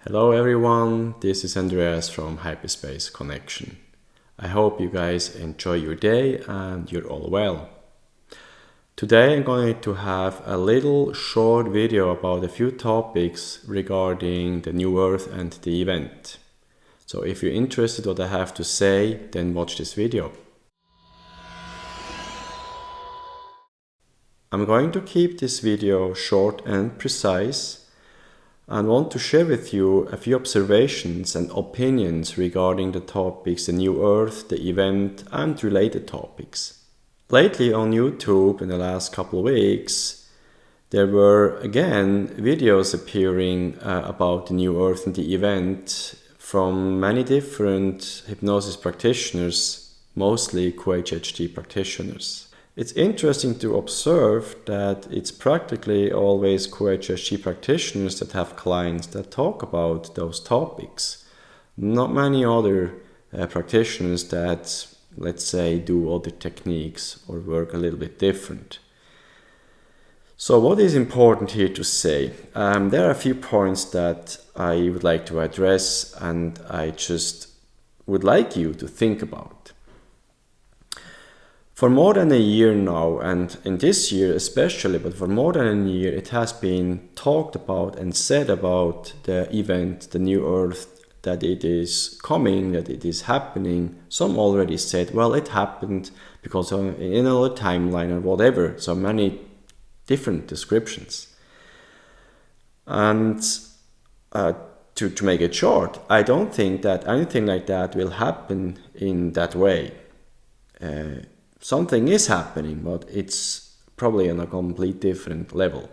Hello everyone, this is Andreas from Hyperspace Connection. I hope you guys enjoy your day and you're all well. Today I'm going to have a little short video about a few topics regarding the New Earth and the event. So if you're interested in what I have to say, then watch this video. I'm going to keep this video short and precise and want to share with you a few observations and opinions regarding the topics the New Earth, the event and related topics. Lately on YouTube in the last couple of weeks there were again videos appearing about the New Earth and the event from many different hypnosis practitioners, mostly QHHT practitioners. It's interesting to observe that it's practically always QHHT practitioners that have clients that talk about those topics. Not many other practitioners that, let's say, do other techniques or work a little bit different. So what is important here to say? There are a few points that I would like to address and I just would like you to think about. For more than a year now, and in this year especially, but for more than a year, it has been talked about and said about the event, the New Earth, that it is coming, that it is happening. Some already said, well, it happened because in another timeline or whatever, so many different descriptions. And to make it short, I don't think that anything like that will happen in that way. Something is happening, but it's probably on a complete different level.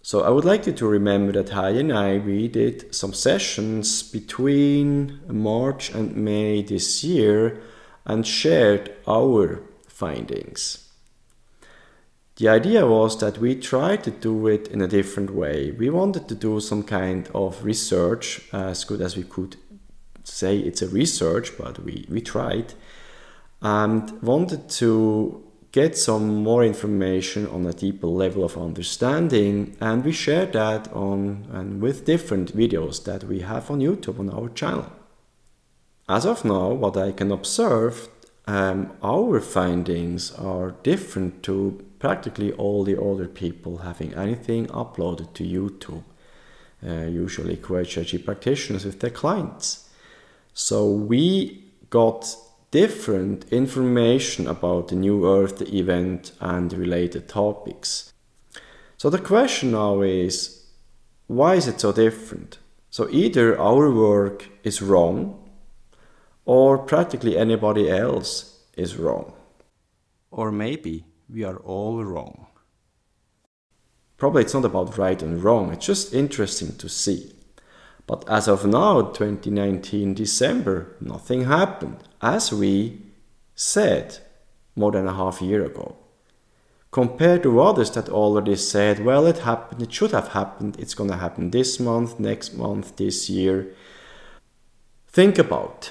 So I would like you to remember that Hai and I, we did some sessions between March and May this year and shared our findings. The idea was that we tried to do it in a different way. We wanted to do some kind of research, as good as we could say it's a research, but we tried. And wanted to get some more information on a deeper level of understanding, and we shared that on and with different videos that we have on YouTube on our channel. As of now, what I can observe, our findings are different to practically all the other people having anything uploaded to YouTube, usually QHHT practitioners with their clients. So we got different information about the New Earth, the event and the related topics. So the question now is, why is it so different? So either our work is wrong or practically anybody else is wrong. Or maybe we are all wrong. Probably it's not about right and wrong, it's just interesting to see. But as of now, 2019 December, nothing happened, as we said more than a half year ago. Compared to others that already said, well, it happened, it should have happened, it's going to happen this month, next month, this year. Think about,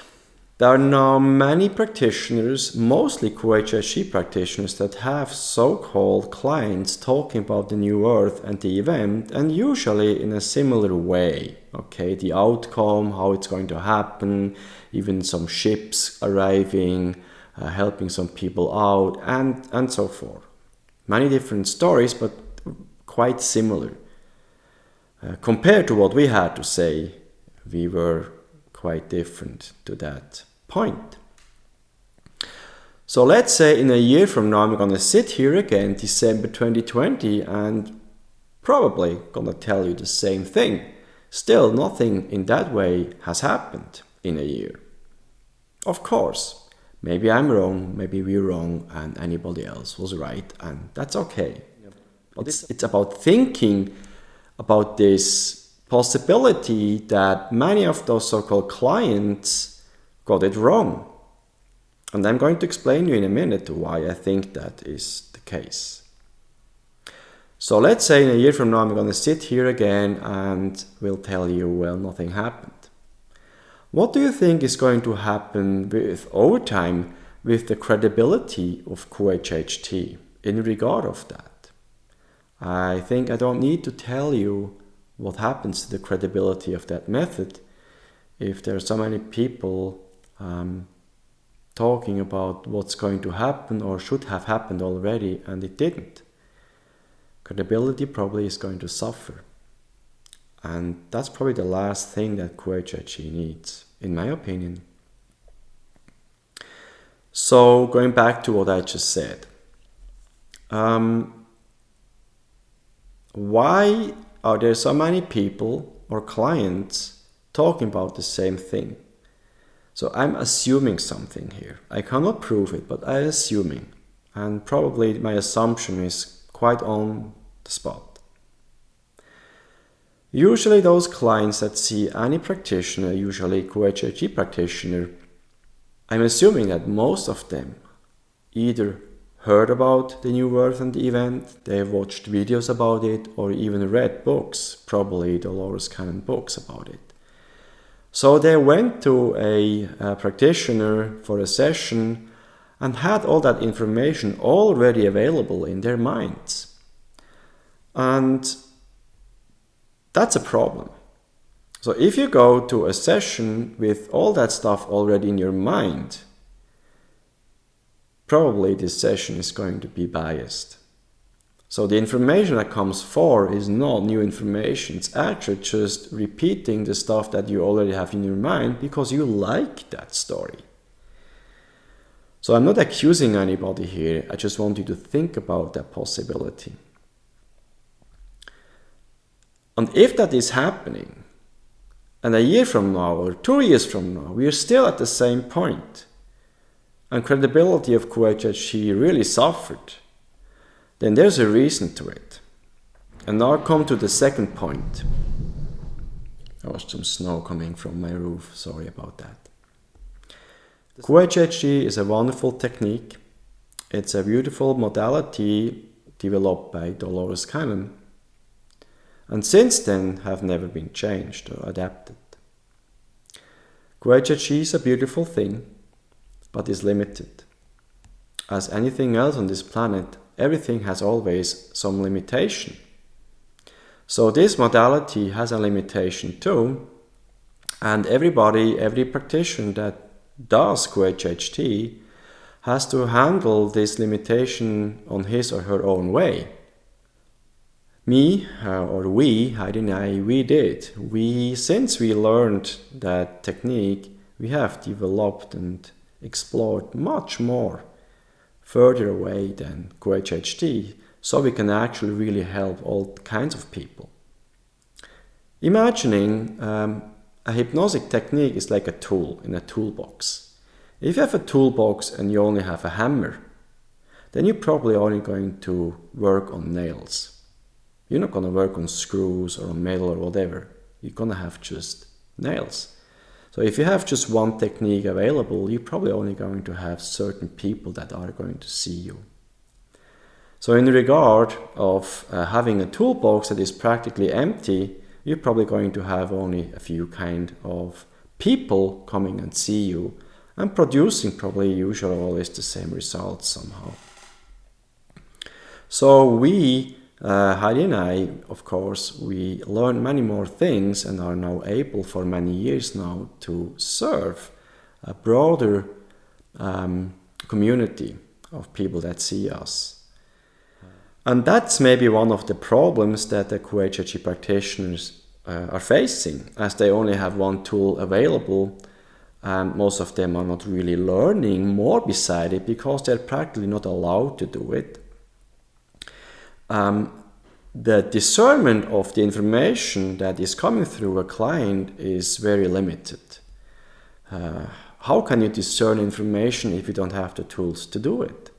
there are now many practitioners, mostly QHHT practitioners, that have so-called clients talking about the New Earth and the event, and usually in a similar way. Okay, the outcome, how it's going to happen, even some ships arriving, helping some people out, and so forth. Many different stories, but quite similar. Compared to what we had to say, we were quite different to that point. So let's say in a year from now I'm going to sit here again, December 2020, and probably going to tell you the same thing. Still, nothing in that way has happened in a year. Of course, maybe I'm wrong, maybe we're wrong, and anybody else was right, and that's okay. But it's about thinking about this possibility that many of those so-called clients got it wrong. And I'm going to explain to you in a minute why I think that is the case. So let's say in a year from now I'm going to sit here again and will tell you, well, nothing happened. What do you think is going to happen over time with the credibility of QHHT in regard of that? I think I don't need to tell you what happens to the credibility of that method if there are so many people talking about what's going to happen or should have happened already and it didn't? Credibility probably is going to suffer. And that's probably the last thing that QHHT needs, in my opinion. So, going back to what I just said. Why are there so many people or clients talking about the same thing? So I'm assuming something here. I cannot prove it, but I'm assuming. And probably my assumption is quite on the spot. Usually those clients that see any practitioner, usually QHHT practitioner, I'm assuming that most of them either heard about the New Earth and the event, they've watched videos about it, or even read books, probably Dolores Cannon books about it. So they went to a practitioner for a session and had all that information already available in their minds. And that's a problem. So if you go to a session with all that stuff already in your mind, probably this session is going to be biased. So the information that comes forward is not new information. It's actually just repeating the stuff that you already have in your mind because you like that story. So I'm not accusing anybody here. I just want you to think about that possibility. And if that is happening, and a year from now or 2 years from now, we are still at the same point, and credibility of QHHT really suffered, then there's a reason to it. And now I come to the second point. There was some snow coming from my roof, sorry about that. QHHT is a wonderful technique. It's a beautiful modality developed by Dolores Cannon, and since then have never been changed or adapted. QHHT is a beautiful thing, but is limited. As anything else on this planet, everything has always some limitation. So this modality has a limitation too, and every practitioner that does QHHT has to handle this limitation on his or her own way. Me, or we, Heidi and I, we did. Since we learned that technique, we have developed and explored much more further away than QHHT, so we can actually really help all kinds of people. Imagining a hypnotic technique is like a tool in a toolbox. If you have a toolbox and you only have a hammer, then you're probably only going to work on nails. You're not going to work on screws or on metal or whatever. You're going to have just nails. So if you have just one technique available, you're probably only going to have certain people that are going to see you. So in regard of having a toolbox that is practically empty, you're probably going to have only a few kind of people coming and see you and producing probably usually always the same results somehow. So we, Heidi and I, of course, we learn many more things and are now able for many years now to serve a broader community of people that see us. And that's maybe one of the problems that the QHHT practitioners are facing, as they only have one tool available, and most of them are not really learning more beside it because they're practically not allowed to do it. The discernment of the information that is coming through a client is very limited. How can you discern information if you don't have the tools to do it?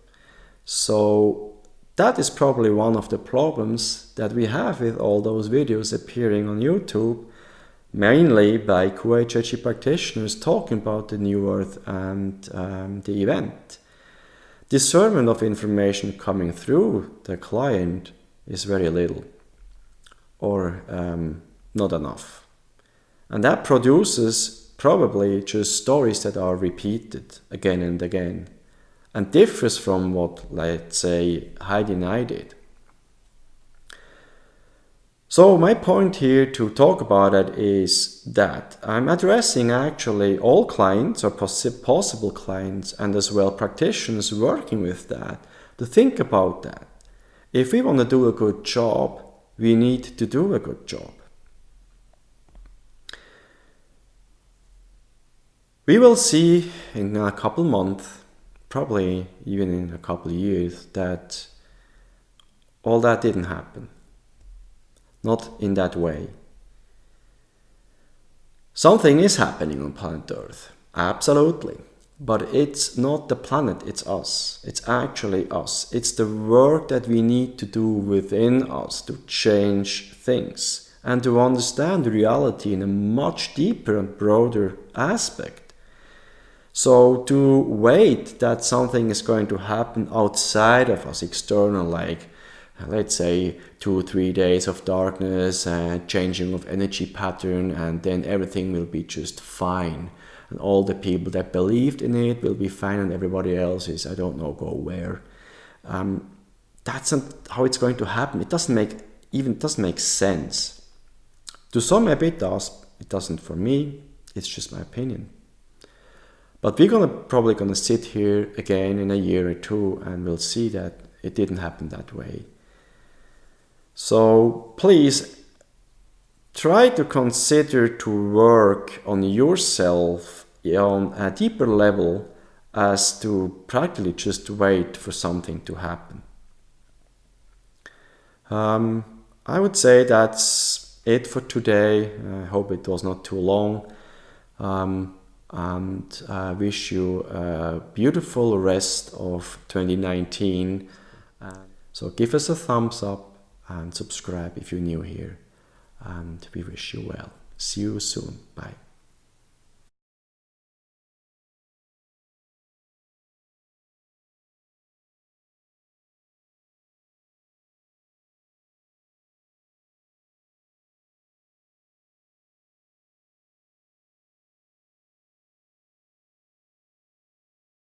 So that is probably one of the problems that we have with all those videos appearing on YouTube, mainly by QHHT practitioners talking about the New Earth and the event. Discernment of information coming through the client is very little or not enough. And that produces probably just stories that are repeated again and again and differs from what, let's say, Heidi and I did. So my point here to talk about it is that I'm addressing actually all clients or possible clients and as well practitioners working with that to think about that. If we want to do a good job, we need to do a good job. We will see in a couple months, probably even in a couple of years, that all that didn't happen. Not in that way. Something is happening on planet Earth, absolutely. But it's not the planet, it's us. It's actually us. It's the work that we need to do within us to change things and to understand reality in a much deeper and broader aspect. So to wait that something is going to happen outside of us, external, like let's say 2 or 3 days of darkness and changing of energy pattern, and then everything will be just fine. And all the people that believed in it will be fine, and everybody else is, I don't know, go where. That's not how it's going to happen. It doesn't make sense. To some maybe it does. It doesn't for me. It's just my opinion. But we're probably gonna sit here again in a year or two, and we'll see that it didn't happen that way. So please try to consider to work on yourself on a deeper level as to practically just wait for something to happen. I would say that's it for today. I hope it was not too long. And I wish you a beautiful rest of 2019. So give us a thumbs up and subscribe if you're new here. And we wish you well. See you soon. Bye.